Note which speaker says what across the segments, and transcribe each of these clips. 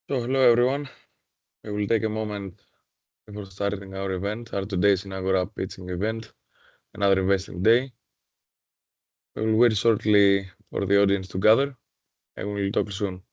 Speaker 1: So hello everyone. We will take a moment before starting our event, our today's Innoagora pitching event, another investing day. We will wait shortly for the audience to gather and we will talk soon.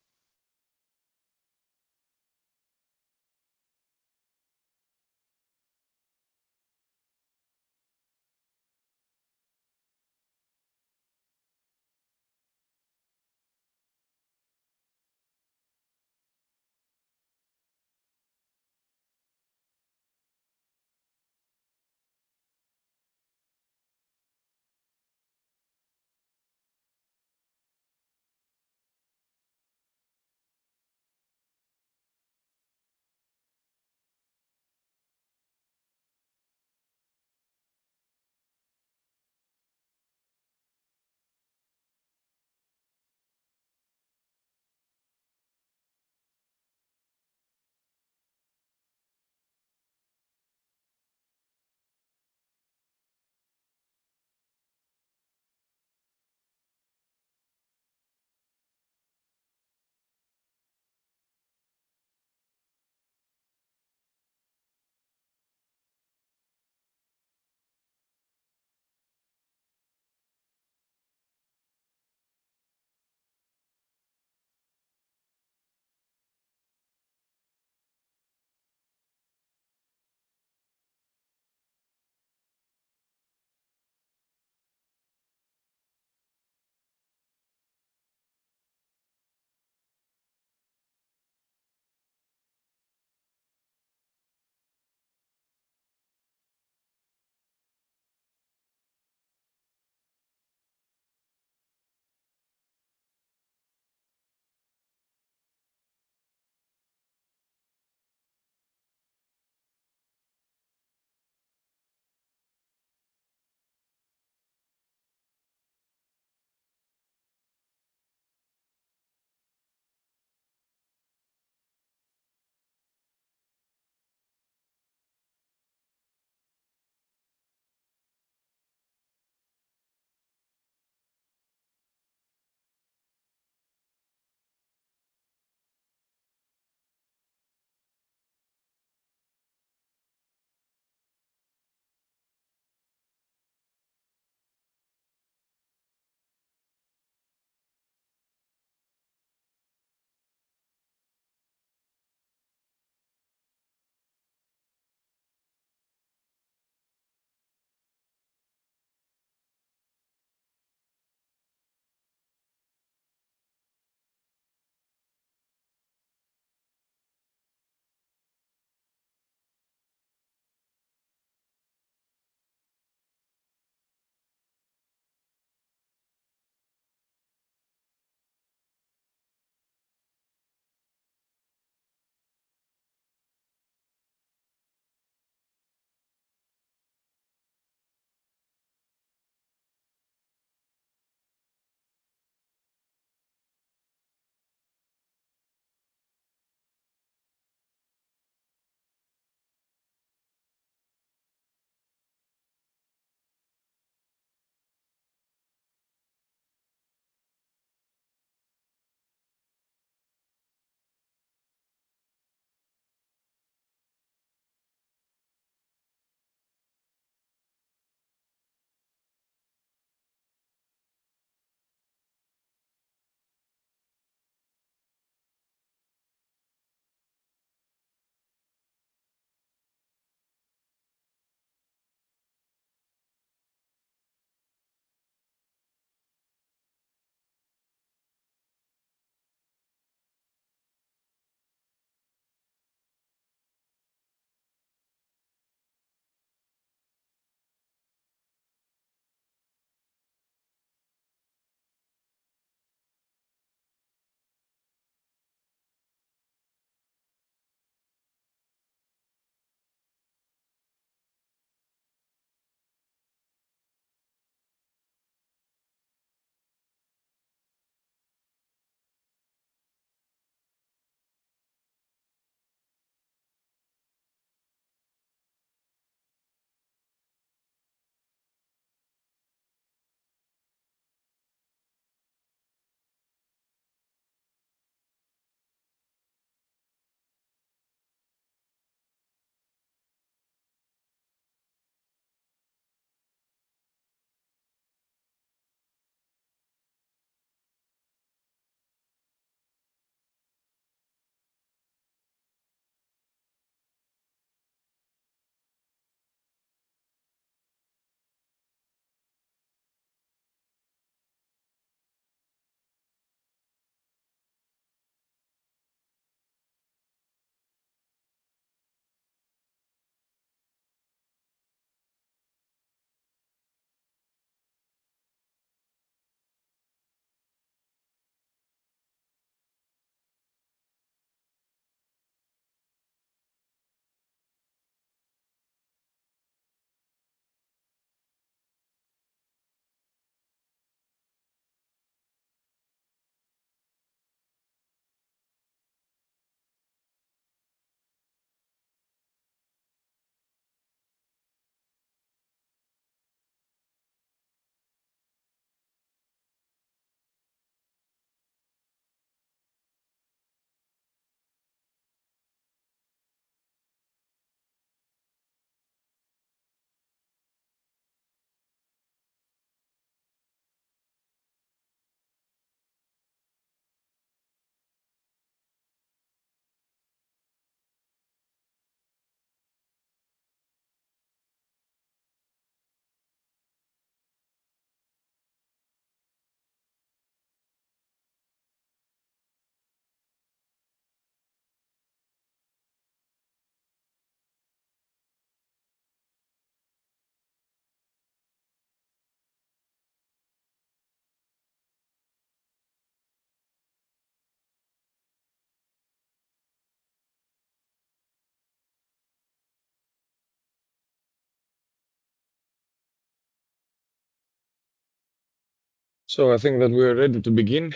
Speaker 1: So I think that we are ready to begin.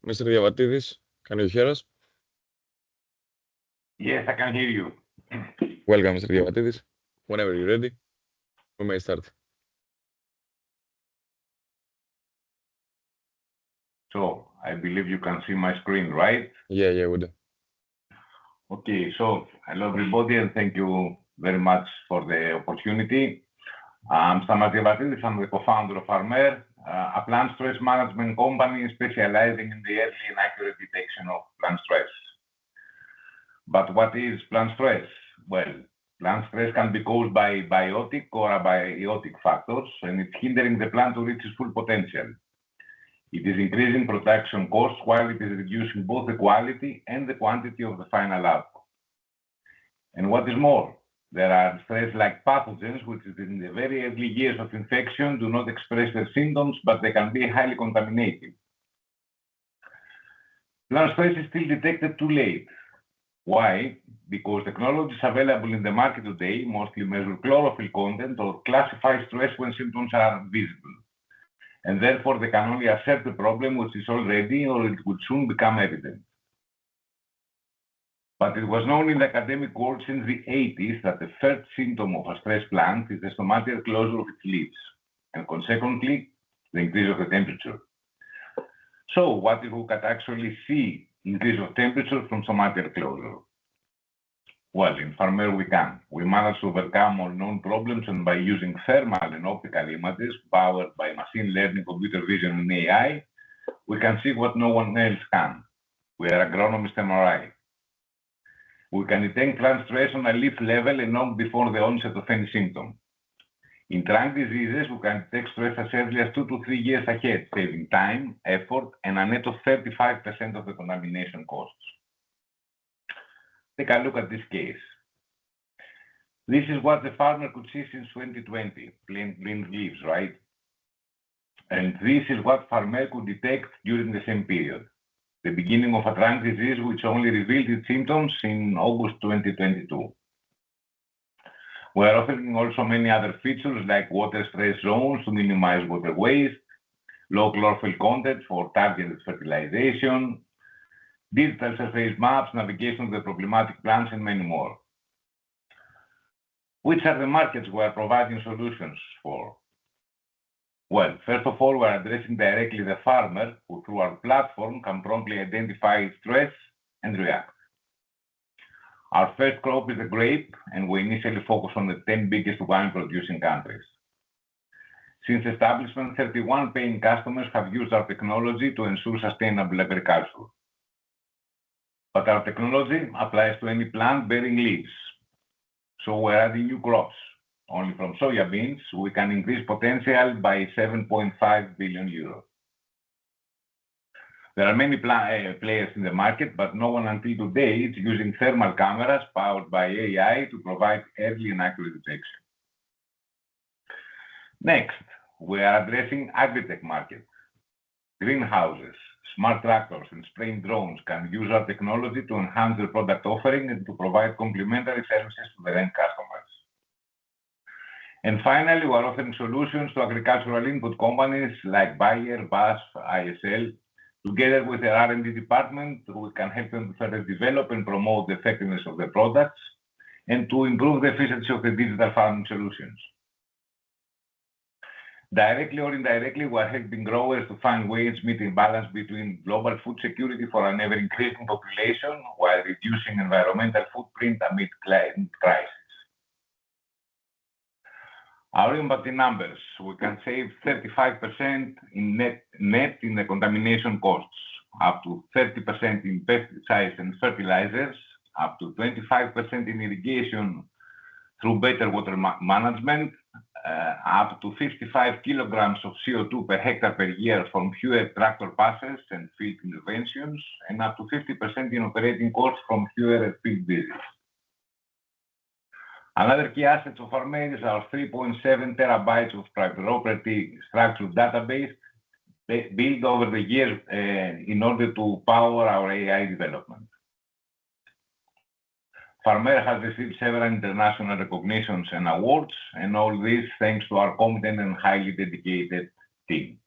Speaker 1: Mr. Diavatidis, can you hear us?
Speaker 2: Yes, I can hear you.
Speaker 1: Welcome, Mr. Diavatidis. Whenever you're ready, we may start.
Speaker 2: So I believe you can see my screen, right?
Speaker 1: Yeah, we do.
Speaker 2: Okay, so hello everybody and thank you very much for the opportunity. I'm Stamatis Vatidis, I'm the co-founder of Farmer, a plant stress management company specializing in the early and accurate detection of plant stress. But what is plant stress? Well, plant stress can be caused by biotic or abiotic factors, and it's hindering the plant to reach its full potential. It is increasing production costs while it is reducing both the quality and the quantity of the final output. And what is more, there are stress-like pathogens which in the very early years of infection do not express their symptoms, but they can be highly contaminating. Plant stress is still detected too late. Why? Because technologies available in the market today mostly measure chlorophyll content or classify stress when symptoms are visible. And therefore they can only assert the problem which is already or it would soon become evident. But it was known in the academic world since the 80s that the first symptom of a stress plant is the stomatial closure of its leaves, and consequently, the increase of the temperature. So what if we could actually see increase of temperature from stomatial closure? Well, in Farmer we can. We managed to overcome all known problems, and by using thermal and optical images powered by machine learning, computer vision, and AI, we can see what no one else can. We are agronomist MRI. We can detect plant stress on a leaf level and long before the onset of any symptom. In trunk diseases, we can detect stress as early as 2 to 3 years ahead, saving time, effort, and a net of 35% of the contamination costs. Take a look at this case. This is what the farmer could see since 2020, green leaves, right? And this is what farmer could detect during the same period, the beginning of a trunk disease which only revealed its symptoms in August 2022. We are offering also many other features like water stress zones to minimize water waste, low chlorophyll content for targeted fertilization, digital surface maps, navigation of the problematic plants, and many more. Which are the markets we are providing solutions for? Well, first of all, we are addressing directly the farmer who through our platform can promptly identify stress and react. Our first crop is the grape, and we initially focus on the 10 biggest wine-producing countries. Since establishment, 31 paying customers have used our technology to ensure sustainable agriculture. But our technology applies to any plant bearing leaves. So we're adding new crops. Only from soya beans, we can increase potential by 7.5 billion euros. There are many players in the market, but no one until today is using thermal cameras powered by AI to provide early and accurate detection. Next, we are addressing Agritech market. Greenhouses, smart tractors, and spraying drones can use our technology to enhance their product offering and to provide complementary services to their end customers. And finally, we are offering solutions to agricultural input companies like Bayer, BASF, ISL. Together with their R&D department, we can help them further develop and promote the effectiveness of their products and to improve the efficiency of the digital farming solutions. Directly or indirectly, we are helping growers to find ways meeting balance between global food security for an ever-increasing population while reducing environmental footprint amid climate crisis. Our impact in numbers, we can save 35% in net in the contamination costs, up to 30% in pesticides and fertilizers, up to 25% in irrigation through better water management, up to 55 kilograms of CO2 per hectare per year from fewer tractor passes and field interventions, and up to 50% in operating costs from fewer field visits. Another key asset of our mail is our 3.7 terabytes of proprietary structured database built over the years in order to power our AI development. Farmer has received several international recognitions and awards, and all this thanks to our competent and highly dedicated team.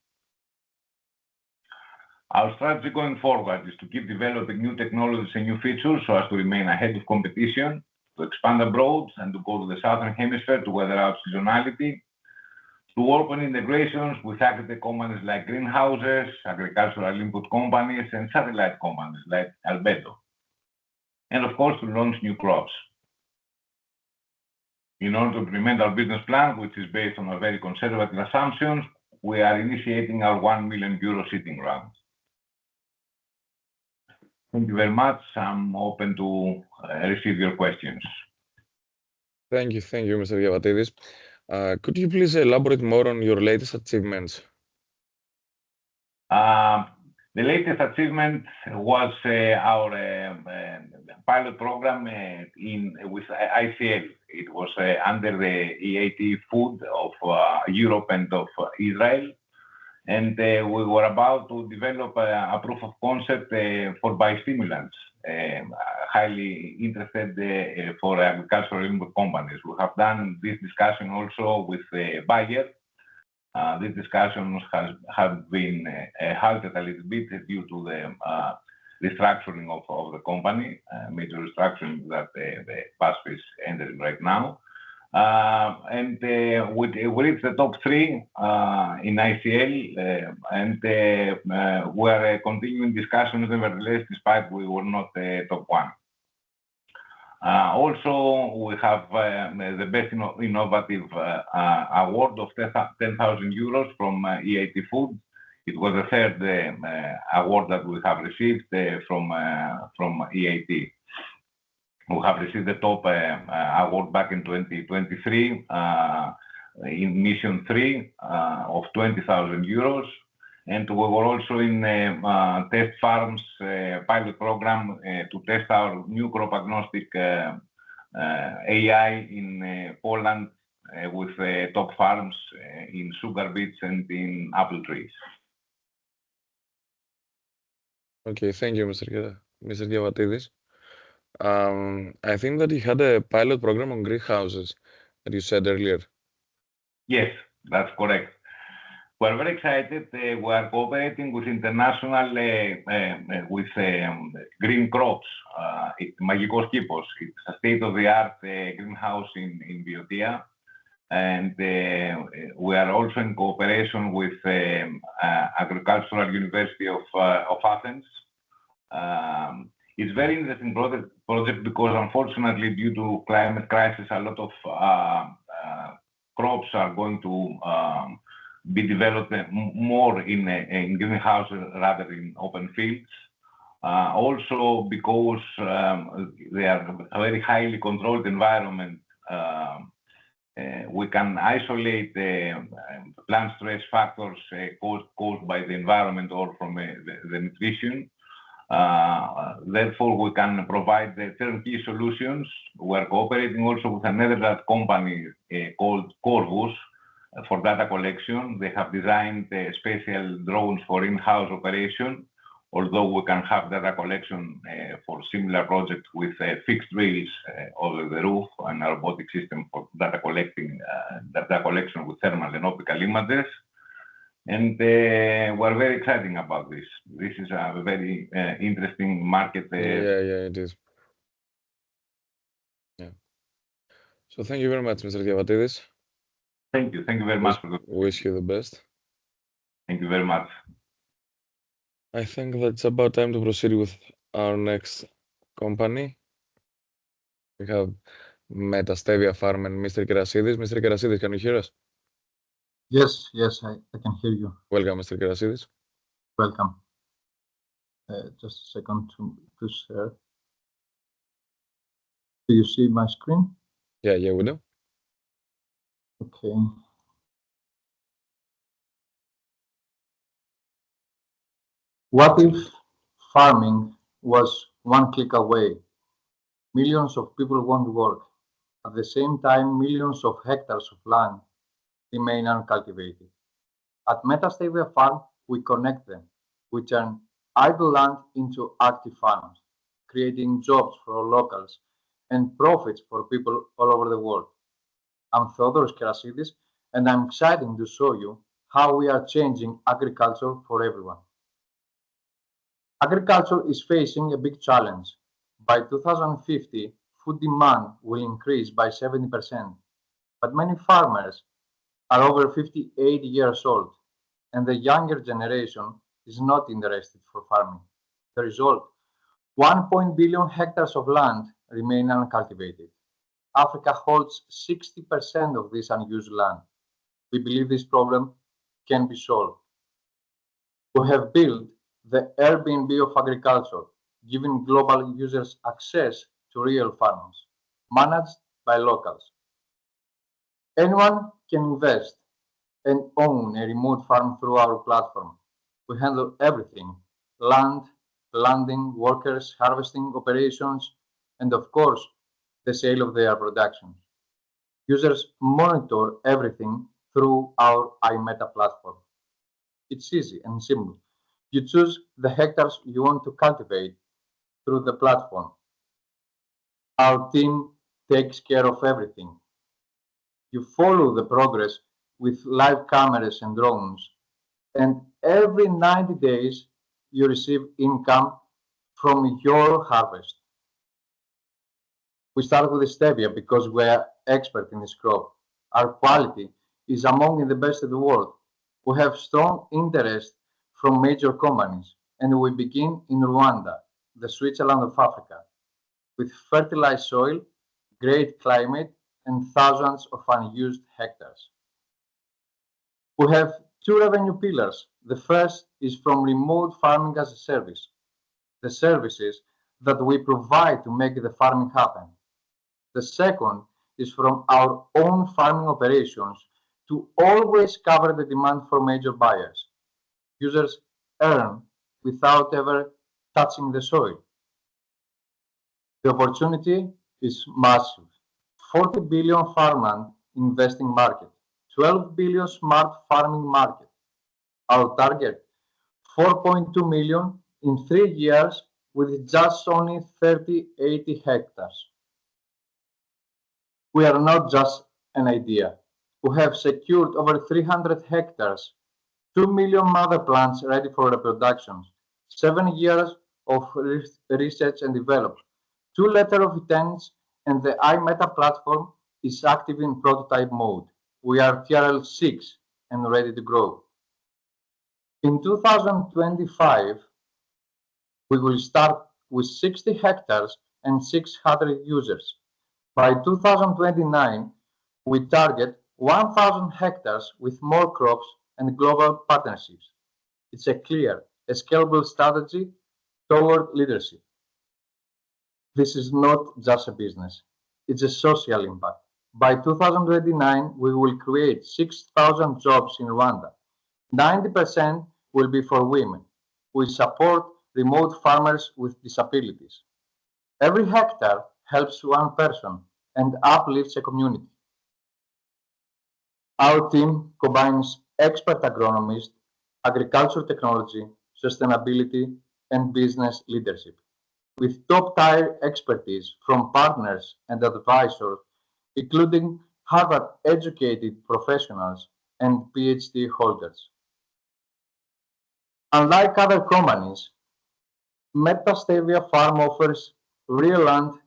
Speaker 2: Our strategy going forward is to keep developing new technologies and new features so as to remain ahead of competition, to expand abroad and to go to the southern hemisphere to weather out seasonality, to open integrations with agritech companies like greenhouses, agricultural input companies, and satellite companies like Albedo, and of course to launch new crops. In order to implement our business plan, which is based on a very conservative assumptions, we are initiating our €1 million seeding round. Thank you very much. I'm open to receive your questions.
Speaker 1: Thank you, Mr. Giavatidis. Could you please elaborate more on your latest achievements?
Speaker 2: The latest achievement was our pilot program with ICL. It was under the EAT Food of Europe and of Israel. And we were about to develop a proof of concept for biostimulants, highly interested for agricultural input companies. We have done this discussion also with Bayer. These discussions have been halted a little bit due to the restructuring of the company, major restructuring that the PASF is entering right now. And we reached the top 3 in ICL, and we are continuing discussions nevertheless, despite we were not top 1. Also, we have the best innovative award of €10,000 from EAT Food. It was the third award that we have received from EAT. We have received the top award back in 2023 in Mission 3 of €20,000. And we were also in test farms pilot program to test our new crop agnostic AI in Poland with top farms in sugar beets and in apple trees.
Speaker 1: Okay, thank you, Mr. Giavatidis. I think that you had a pilot program on greenhouses that you said earlier.
Speaker 2: Yes, that's correct. We're very excited. We are cooperating with international, with green crops. Magikos Kipos. It's a state-of-the-art greenhouse in Viotia. And we are also in cooperation with Agricultural University of Athens. It's very interesting project because unfortunately, due to climate crisis, a lot of crops are going to be developed more in greenhouses rather than open fields. Also because they are a very highly controlled environment, we can isolate plant stress factors caused by the environment or from the nutrition. Therefore, we can provide the turnkey solutions. We are cooperating also with another company called Corvus for data collection. They have designed special drones for in-house operation, although we can have data collection for similar projects with fixed drills over the roof and a robotic system for data collection with thermal and optical images. And we're very excited about this. This is a very interesting market.
Speaker 1: Yeah, it is. Yeah. So thank you very much, Mr. Giavatidis.
Speaker 2: Thank you. Thank you very much.
Speaker 1: Wish you the best.
Speaker 2: Thank you very much.
Speaker 1: I think that's about time to proceed with our next company. We have Metastevia Farm and Mr. Kerasidis. Mr. Kerasidis, can you hear us?
Speaker 3: Yes, I can hear you.
Speaker 1: Welcome, Mr. Kerasidis.
Speaker 3: Welcome. Just a second to share. Do you see my screen?
Speaker 1: Yeah, we do.
Speaker 3: Okay. What if farming was one click away? Millions of people won't work. At the same time, millions of hectares of land remain uncultivated. At Metastevia Farm, we connect them. We turn idle land into active farms, creating jobs for locals and profits for people all over the world. I'm Theodoros Kerasidis, and I'm excited to show you how we are changing agriculture for everyone. Agriculture is facing a big challenge. By 2050, food demand will increase by 70%, but many farmers are over 58 years old, and the younger generation is not interested for farming. The result, 1 billion hectares of land remain uncultivated. Africa holds 60% of this unused land. We believe this problem can be solved. We have built the Airbnb of agriculture, giving global users access to real farms, managed by locals. Anyone can invest and own a remote farm through our platform. We handle everything: land, landing, workers, harvesting operations, and of course, the sale of their productions. Users monitor everything through our iMeta platform. It's easy and simple. You choose the hectares you want to cultivate through the platform. Our team takes care of everything. You follow the progress with live cameras and drones, and every 90 days you receive income from your harvest. We start with stevia because we are expert in this crop. Our quality is among the best in the world. We have strong interest from major companies, and we begin in Rwanda, the Switzerland of Africa, with fertilized soil, great climate, and thousands of unused hectares. We have two revenue pillars. The first is from remote farming as a service, the services that we provide to make the farming happen. The second is from our own farming operations to always cover the demand for major buyers. Users earn without ever touching the soil. The opportunity is massive. 40 billion farmland investing market, 12 billion smart farming market. Our target, 4.2 million in 3 years with just only 80 hectares. We are not just an idea. We have secured over 300 hectares, 2 million mother plants ready for reproduction, 7 years of research and development, two letters of intent, and the iMeta platform is active in prototype mode. We are TRL 6 and ready to grow. In 2025, we will start with 60 hectares and 600 users. By 2029, we target 1,000 hectares with more crops and global partnerships. It's a clear, scalable strategy toward leadership. This is not just a business, it's a social impact. By 2029, we will create 6,000 jobs in Rwanda. 90% will be for women. We support remote farmers with disabilities. Every hectare helps one person and uplifts a community. Our team combines expert agronomists, agriculture technology, sustainability, and business leadership, with top-tier expertise from partners and advisors, including Harvard-educated professionals and PhD holders. Unlike other companies, Metastevia Farm offers real land,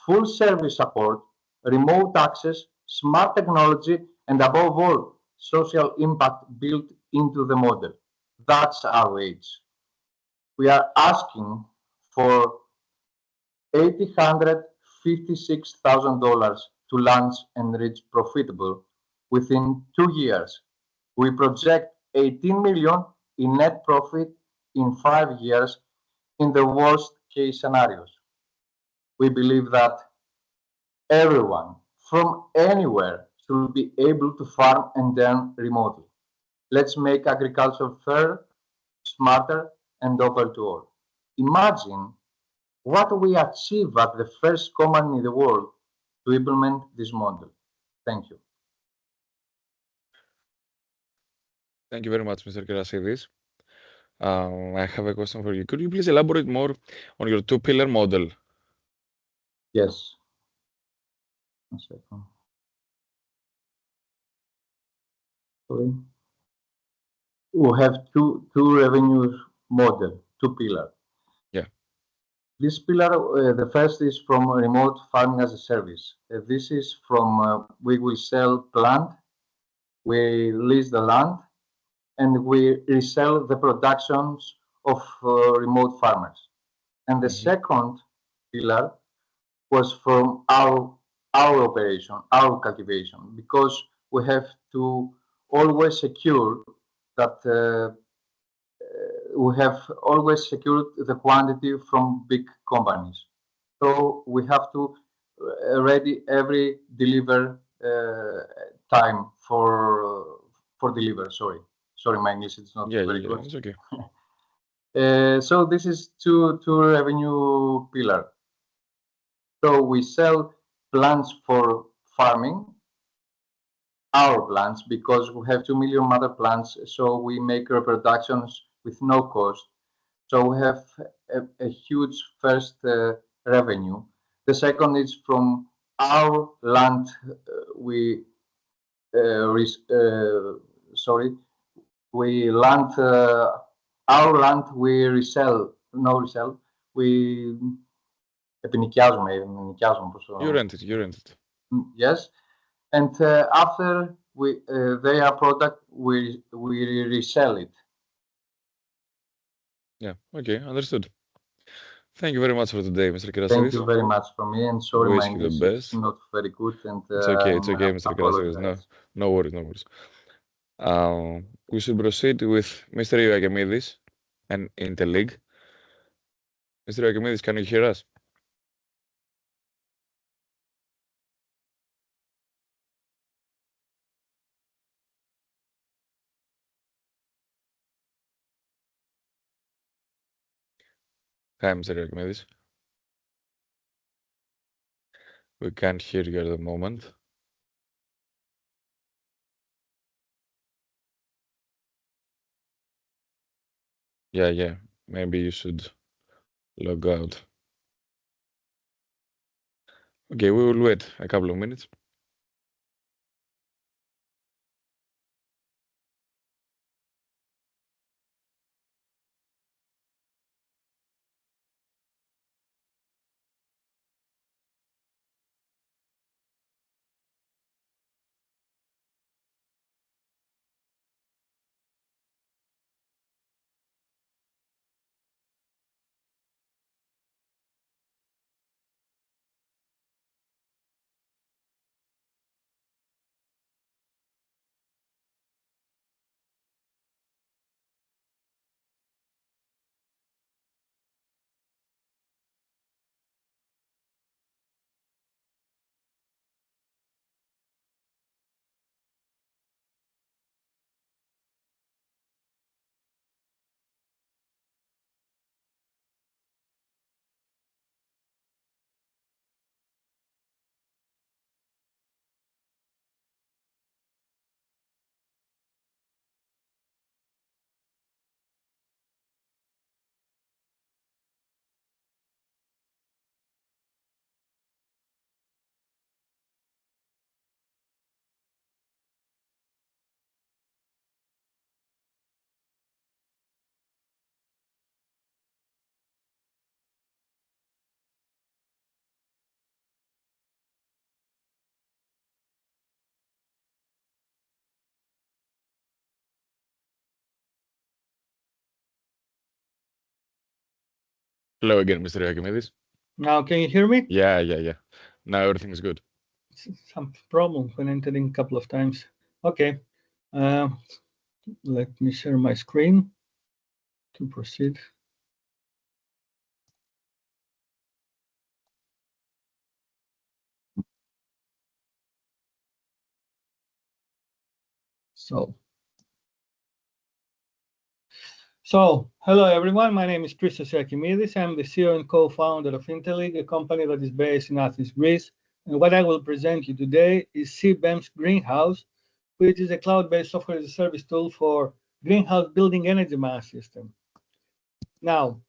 Speaker 3: full service support, remote access, smart technology, and above all, social impact built into the model. That's our age. We are asking for $856,000 to launch and reach profitable within 2 years. We project 18 million in net profit in 5 years in the worst case scenarios. We believe that everyone from anywhere should be able to farm and earn remotely. Let's make agriculture fair, smarter, and open to all. Imagine what we achieve at the first company in the world to implement this model. Thank you.
Speaker 1: Thank you very much, Mr. Kerasidis. I have a question for you. Could you please elaborate more on your two-pillar model?
Speaker 3: Yes. One second. Sorry. We have two revenue model, two pillars. This pillar, the first is from remote farming as a service. This is from we will sell plant, we lease the land, and we resell the productions of remote farmers. And the second pillar was from our operation, our cultivation, because we have to always secure that we have always secured the quantity from big companies. So we have to ready every deliver time for deliver. Sorry, my English is not very good.
Speaker 1: It's okay.
Speaker 3: So this is two revenue pillar. So we sell plants for farming, our plants, because we have 2 million mother plants. So we make reproductions with no cost. So we have a huge first revenue. The second is from our land. We land our land. We resell. No resell. We επενοικιάζουμε.
Speaker 1: You rent it.
Speaker 3: Yes, and after their product, we resell it.
Speaker 1: Yeah. Okay. Understood. Thank you very much for today, Mr. Kirasidis.
Speaker 3: Thank you very much for me, and sorry,
Speaker 1: Wish
Speaker 3: my
Speaker 1: you the
Speaker 3: English
Speaker 1: best.
Speaker 3: is not very good. And
Speaker 1: It's okay, Mr. Kirasidis. No worries. We should proceed with Mr. Ioakimidis and Interleague. Mr. Ioakimidis, can you hear us? Hi, Mr. Ioakimidis. We can't hear you at the moment. Yeah. Maybe you should log out. Okay, we will wait a couple of minutes. Hello again, Mr. Ioakimidis.
Speaker 4: Now, can you hear me?
Speaker 1: Yeah. Now everything is good.
Speaker 4: Some problem when entering a couple of times. Okay. Let me share my screen to proceed. So, hello everyone. My name is Christos Ioakimidis. I'm the CEO and co-founder of Interleague, a company that is based in Athens, Greece. And what I will present you today is CBEM's Greenhouse, which is a cloud-based software as a service tool for greenhouse building energy management system. Now,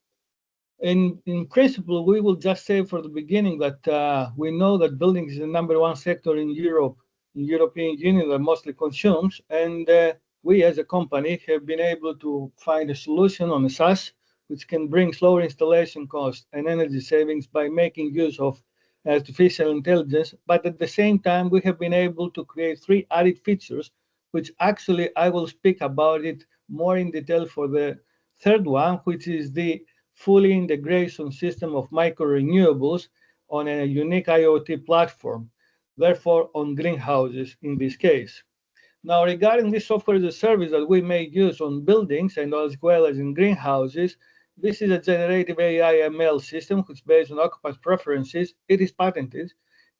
Speaker 4: in principle, we will just say for the beginning that we know that building is the #1 sector in Europe, in European Union that mostly consumes, and we as a company have been able to find a solution on a SaaS which can bring lower installation costs and energy savings by making use of artificial intelligence. But at the same time, we have been able to create 3 added features, which actually I will speak about it more in detail for the third one, which is the fully integration system of micro renewables on a unique IoT platform, therefore on greenhouses in this case. Now, regarding this software as a service that we may use on buildings and as well as in greenhouses, this is a generative AI ML system which is based on occupant preferences. It is patented,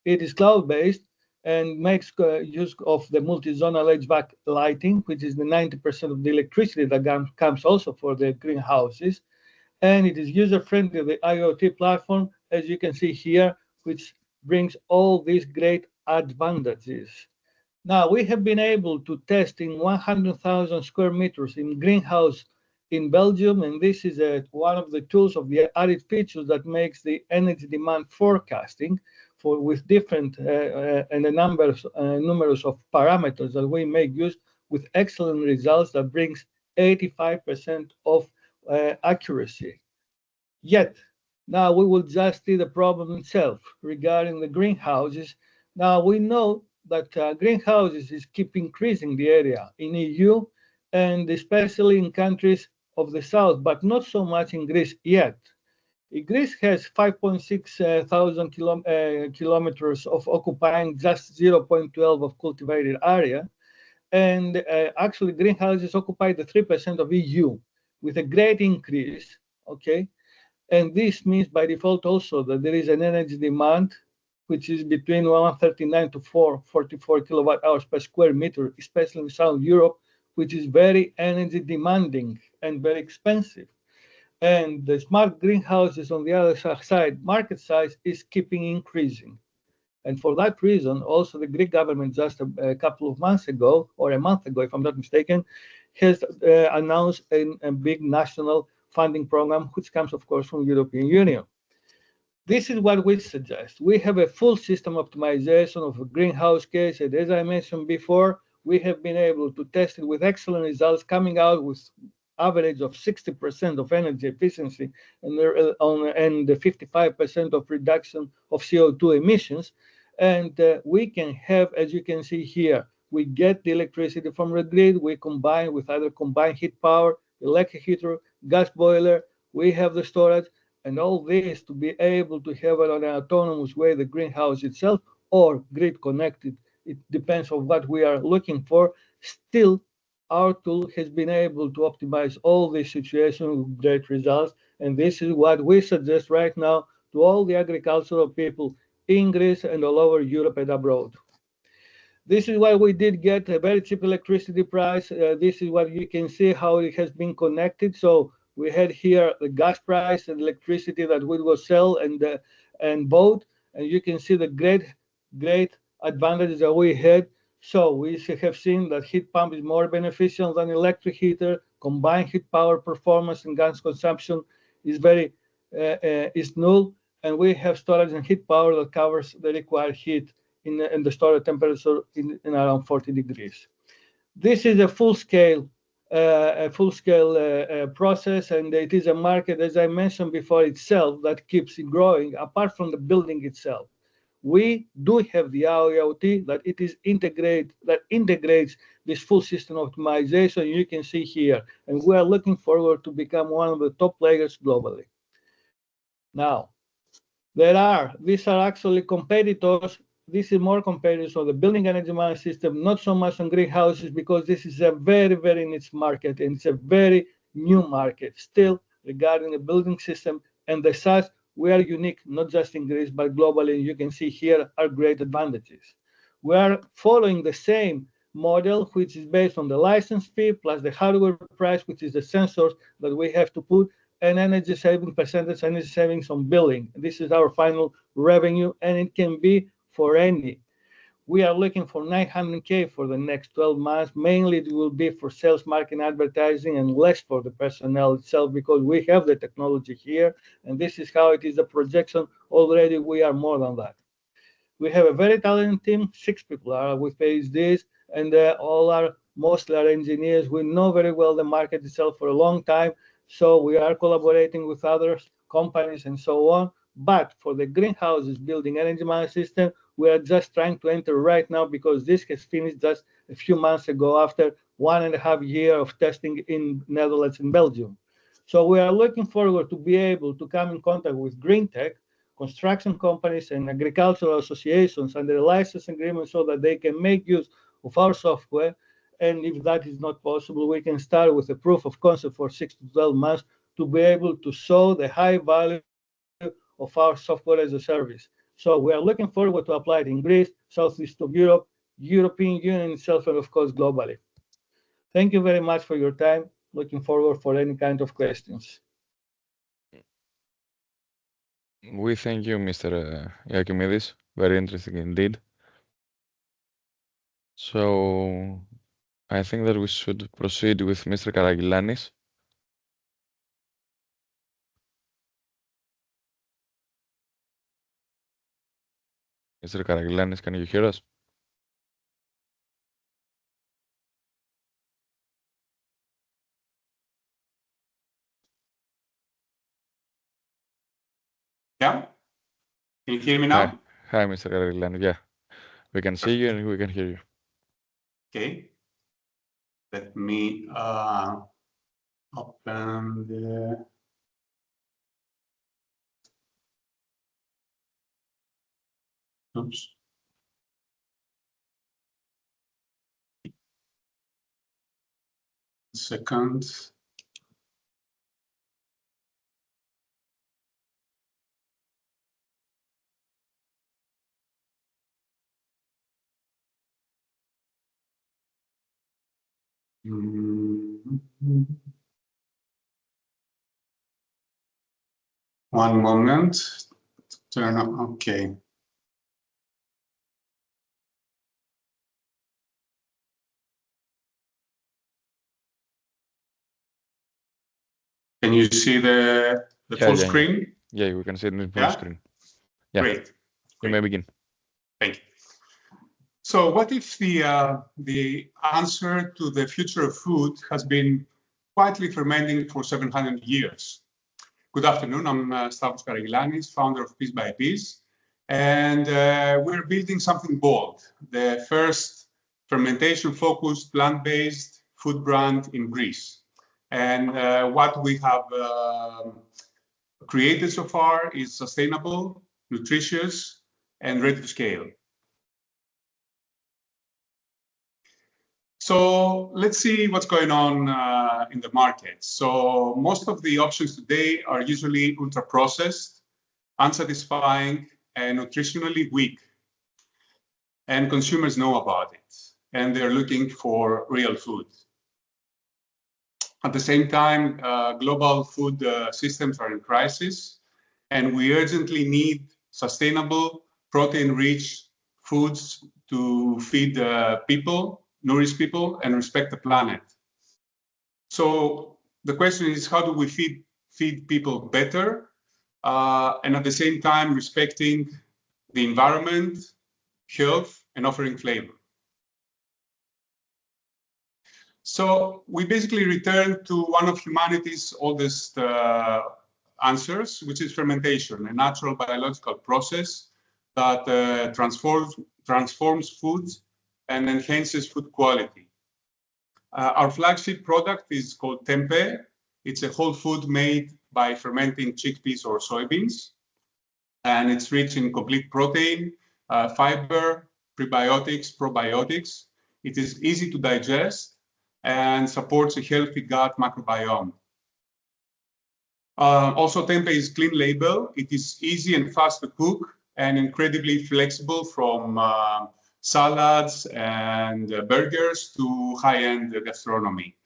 Speaker 4: it is cloud-based, and makes use of the multi-zonal HVAC lighting, which is the 90% of the electricity that comes also for the greenhouses. And it is user-friendly, the IoT platform, as you can see here, which brings all these great advantages. Now, we have been able to test in 100,000 square meters in greenhouse in Belgium, and this is one of the tools of the added features that makes the energy demand forecasting with different and a numerous of parameters that we make use with excellent results that brings 85% of accuracy. Yet, now we will just see the problem itself regarding the greenhouses. Now we know that greenhouses is keep increasing the area in EU and especially in countries of the south, but not so much in Greece yet. Greece has 5.6 thousand kilometers of occupying just 0.12 of cultivated area. And actually greenhouses occupy the 3% of EU with a great increase, okay? And this means by default also that there is an energy demand which is between 139 to 444 kilowatt hours per square meter, especially in South Europe, which is very energy demanding and very expensive. And the smart greenhouses on the other side, market size is keeping increasing. And for that reason, also the Greek government just a couple of months ago, or a month ago, if I'm not mistaken, has announced a big national funding program, which comes, of course, from the European Union. This is what we suggest. We have a full system optimization of a greenhouse case, and as I mentioned before, we have been able to test it with excellent results, coming out with average of 60% of energy efficiency and the 55% of reduction of CO2 emissions. And we can have, as you can see here, we get the electricity from the grid, we combine with either combined heat power, electric heater, gas boiler, we have the storage, and all this to be able to have it on an autonomous way, the greenhouse itself, or grid connected. It depends on what we are looking for. Still, our tool has been able to optimize all these situations with great results. And this is what we suggest right now to all the agricultural people in Greece and all over Europe and abroad. This is why we did get a very cheap electricity price. This is what you can see how it has been connected. So we had here the gas price and electricity that we will sell and both. And you can see the great advantages that we had. So we have seen that heat pump is more beneficial than electric heater. Combined heat power performance and gas consumption is is null. And we have storage and heat power that covers the required heat in the storage temperature in around 40 degrees. This is a full-scale process, and it is a market, as I mentioned before, itself that keeps growing apart from the building itself. We do have the IoT that integrates this full system optimization you can see here, and we are looking forward to become one of the top players globally. Now, these are actually competitors. This is more competitors of the building energy management system, not so much on greenhouses, because this is a very, very niche market, and it's a very new market still regarding the building system. And as such, we are unique, not just in Greece, but globally. You can see here our great advantages. We are following the same model, which is based on the license fee plus the hardware price, which is the sensors that we have to put, and energy saving percentage, energy savings on billing. This is our final revenue, and it can be for any. We are looking for 900K for the next 12 months. Mainly it will be for sales, marketing, advertising, and less for the personnel itself, because we have the technology here, and this is how it is a projection. Already we are more than that. We have a very talented team. 6 people are with PhDs, and all are mostly our engineers. We know very well the market itself for a long time. So we are collaborating with other companies and so on. But for the greenhouses building energy management system, we are just trying to enter right now because this has finished just a few months ago after 1.5 years of testing in Netherlands and Belgium. So we are looking forward to be able to come in contact with Greentech, construction companies and agricultural associations under a license agreement so that they can make use of our software. And if that is not possible, we can start with a proof of concept for 6 to 12 months to be able to show the high value of our software as a service. So we are looking forward to apply it in Greece, Southeast of Europe, European Union itself, and of course, globally. Thank you very much for your time. Looking forward for any kind of questions.
Speaker 1: We thank you, Mr. Yakimidis. Very interesting indeed. So I think that we should proceed with Mr. Karagilanis. Mr. Karagilanis, can you hear us?
Speaker 5: Yeah. Can you hear me now?
Speaker 1: Hi, Mr. Karagilanis. Yeah, we can see you and we can hear you.
Speaker 5: Okay. Let me open the... Oops. Second. One moment. Turn on. Okay. Can you see the full screen?
Speaker 1: Yeah, we can see it in the full screen. Yeah.
Speaker 5: Great.
Speaker 1: You may begin.
Speaker 5: Thank you. So what if the answer to the future of food has been quietly fermenting for 700 years? Good afternoon, I'm Stavros Karagilanis, founder of Piece by Piece, and we're building something bold, the first fermentation-focused, plant-based food brand in Greece. And what we have created so far is sustainable, nutritious, and ready to scale. So let's see what's going on in the market. So most of the options today are usually ultra-processed, unsatisfying, and nutritionally weak. And consumers know about it, and they're looking for real food. At the same time, global food systems are in crisis, and we urgently need sustainable, protein-rich foods to feed people, nourish people, and respect the planet. So the question is, how do we feed people better, and at the same time respecting the environment, health, and offering flavor? So we basically return to one of humanity's oldest answers, which is fermentation, a natural biological process that transforms foods and enhances food quality. Our flagship product is called tempeh. It's a whole food made by fermenting chickpeas or soybeans, and it's rich in complete protein, fiber, prebiotics, probiotics. It is easy to digest and supports a healthy gut microbiome. Also, tempeh is clean label. It is easy and fast to cook and incredibly flexible from salads and burgers to high-end gastronomy.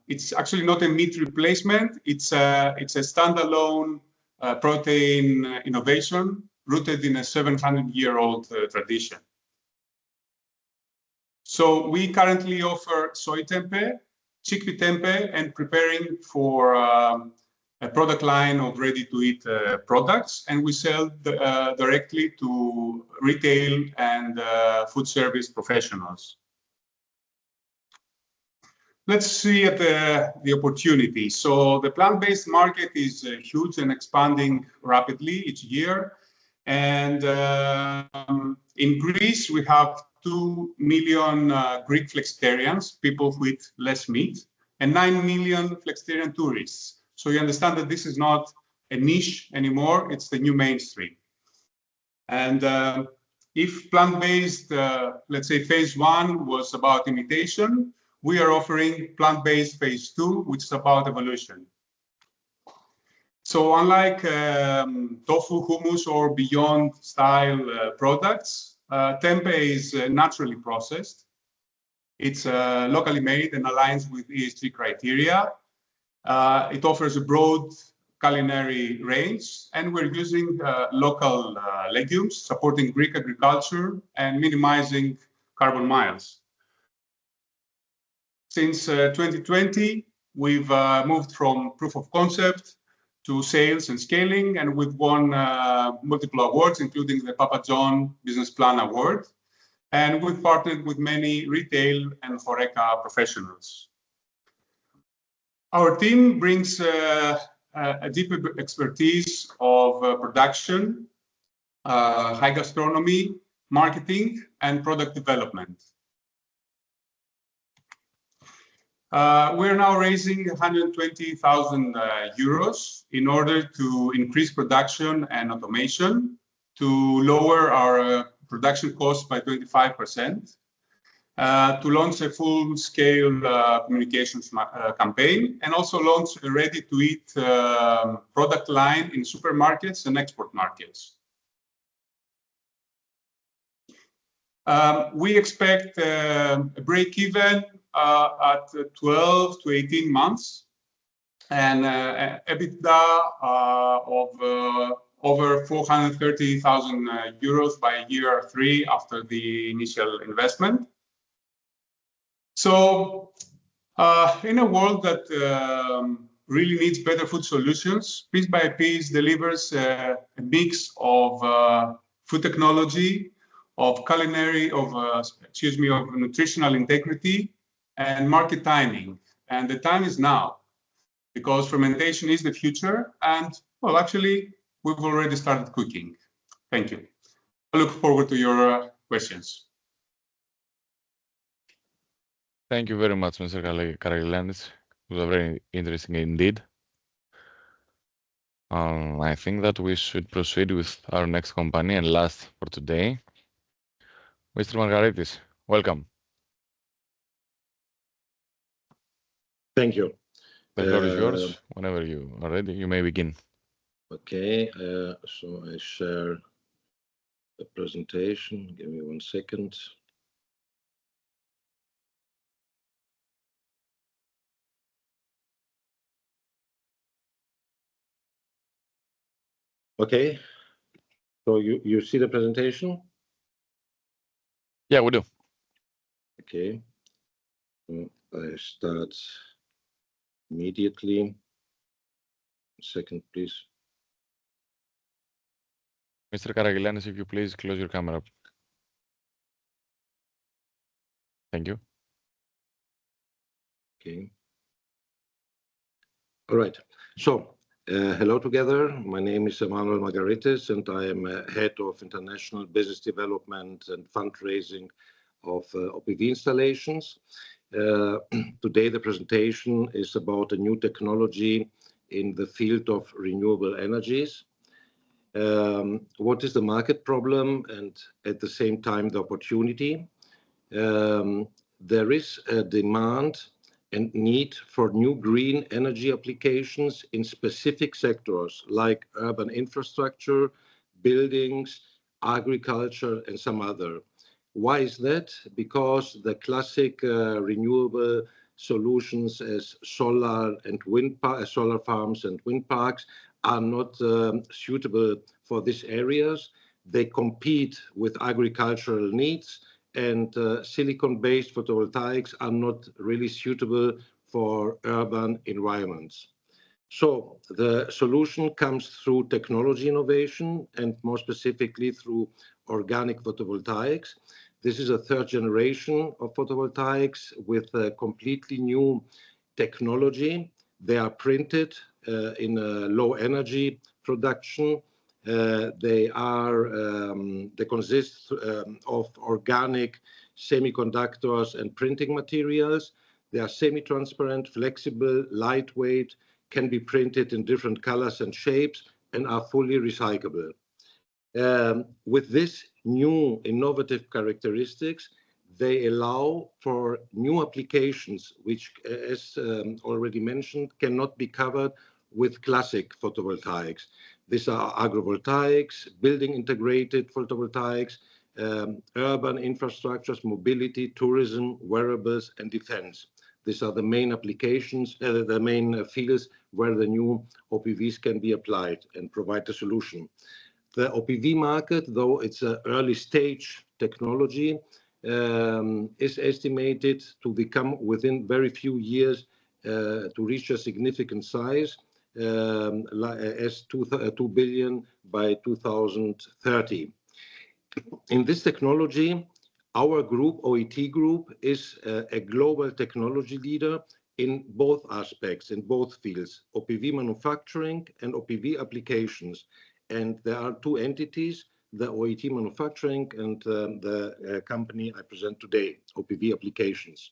Speaker 5: It's actually not a meat replacement. It's a standalone protein innovation rooted in a 700-year-old tradition. So we currently offer soy tempeh, chickpea tempeh, and preparing for a product line of ready-to-eat products, and we sell directly to retail and food service professionals. let's see at the opportunity. So the plant-based market is huge and expanding rapidly each year. And in Greece, we have 2 million Greek flexitarians, people who eat less meat, and 9 million flexitarian tourists. So you understand that this is not a niche anymore, it's the new mainstream. And if plant-based, let's say phase 1 was about imitation, we are offering plant-based phase 2, which is about evolution. So unlike tofu, hummus, or beyond style products, tempeh is naturally processed. It's locally made and aligns with ESG criteria. It offers a broad culinary range, and we're using local legumes, supporting Greek agriculture and minimizing carbon miles. Since 2020, we've moved from proof of concept to sales and scaling, and we've won multiple awards, including the Papa John Business Plan Award. And we've partnered with many retail and HoReCa professionals. Our team brings a deep expertise of production, high gastronomy, marketing, and product development. We're now raising 120,000 euros in order to increase production and automation, to lower our production costs by 25%, to launch a full-scale communications campaign, and also launch a ready-to-eat product line in supermarkets and export markets. We expect a break-even at 12 to 18 months and EBITDA of over 430,000 euros by year 3 after the initial investment. So in a world that really needs better food solutions, Piece by Piece delivers a mix of food technology, of culinary, of nutritional integrity, and market timing. And the time is now, because fermentation is the future. And, well, actually, we've already started cooking. Thank you. I look forward to your questions.
Speaker 1: Thank you very much, Mr. Karagilanis. It was very interesting indeed. I think that we should proceed with our next company and last for today. Mr. Margaritis, welcome.
Speaker 6: Thank you.
Speaker 1: The floor is yours. Whenever you are ready, you may begin.
Speaker 6: Okay, so I share the presentation. Give me 1 second. Okay, so you see the presentation?
Speaker 1: Yeah, we do.
Speaker 6: Okay, so I start immediately. 1 second, please.
Speaker 1: Mr. Karagilanis, if you please close your camera. Thank you.
Speaker 6: Okay. All right. So, hello together. My name is Emmanuel Margaritis, and I am head of international business development and fundraising of OPV installations. Today, the presentation is about a new technology in the field of renewable energies. What is the market problem and at the same time the opportunity? There is a demand and need for new green energy applications in specific sectors like urban infrastructure, buildings, agriculture, and some other. Why is that? Because the classic renewable solutions as solar farms and wind parks are not suitable for these areas. They compete with agricultural needs, and silicon-based photovoltaics are not really suitable for urban environments. So the solution comes through technology innovation and more specifically through organic photovoltaics. This is a third generation of photovoltaics with a completely new technology. They are printed in a low energy production. They consist of organic semiconductors and printing materials. They are semi-transparent, flexible, lightweight, can be printed in different colors and shapes, and are fully recyclable. With this new innovative characteristics, they allow for new applications, which, as already mentioned, cannot be covered with classic photovoltaics. These are agrovoltaics, building integrated photovoltaics, urban infrastructures, mobility, tourism, wearables, and defense. These are the main applications, the main fields where the new OPVs can be applied and provide a solution. The OPV market, though it's an early stage technology, is estimated to become within very few years to reach a significant size as 2 billion by 2030. In this technology, our group, OET Group, is a global technology leader in both aspects, in both fields, OPV manufacturing and OPV applications. And there are two entities, the OET manufacturing and the company I present today, OPV applications.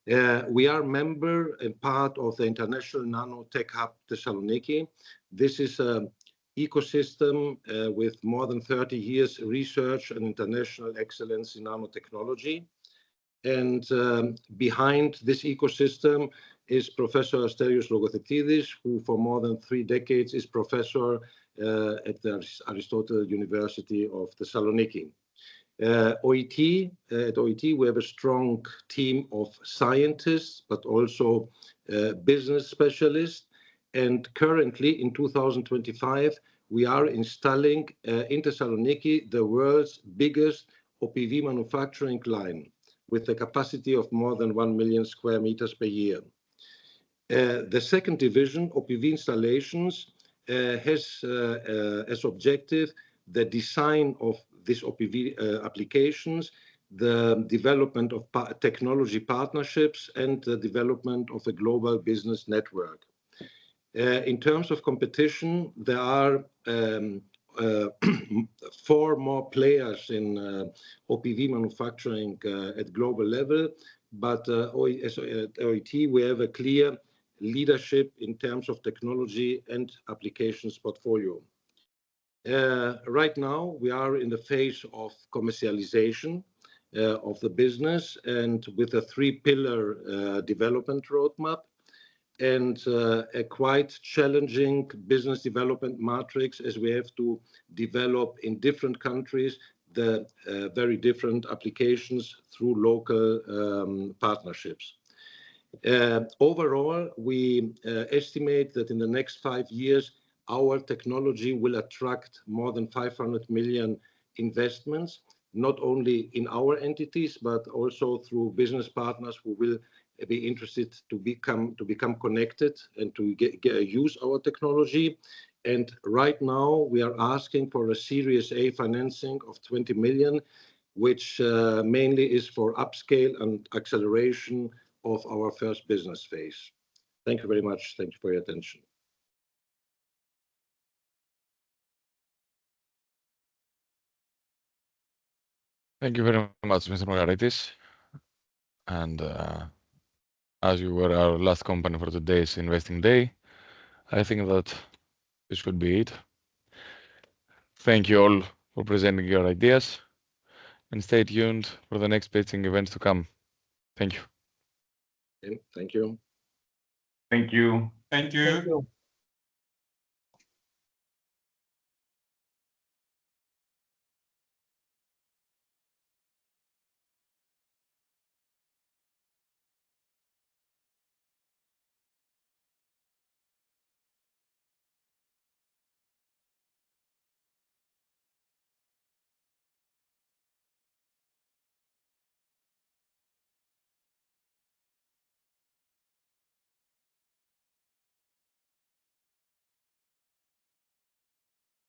Speaker 6: We are member and part of the International Nanotech Hub Thessaloniki. This is an ecosystem with more than 30 years research and international excellence in nanotechnology. And behind this ecosystem is Professor Asterios Logothetidis, who for more than 3 decades is professor at the Aristotle University of Thessaloniki. At OET, we have a strong team of scientists, but also business specialists. And currently, in 2025, we are installing in Thessaloniki the world's biggest OPV manufacturing line, with a capacity of more than 1 million square meters per year. The second division, OPV installations, has as objective the design of these OPV applications, the development of technology partnerships, and the development of a global business network. In terms of competition, there are 4 more players in OPV manufacturing at global level, but at OET, we have a clear leadership in terms of technology and applications portfolio. Right now, we are in the phase of commercialization of the business and with a 3-pillar development roadmap and a quite challenging business development matrix, as we have to develop in different countries the very different applications through local partnerships. Overall, we estimate that in the next 5 years, our technology will attract more than 500 million investments, not only in our entities, but also through business partners who will be interested to become connected and to use our technology. And right now, we are asking for a Series A financing of 20 million, which mainly is for upscale and acceleration of our first business phase. Thank you very much. Thank you for your attention.
Speaker 1: Thank you very much, Mr. Margaritis. And as you were our last company for today's investing day, I think that this would be it. Thank you all for presenting your ideas, and stay tuned for the next pitching events to come. Thank you.
Speaker 6: Thank you.
Speaker 2: Thank you.
Speaker 5: Thank you.
Speaker 4: Thank you.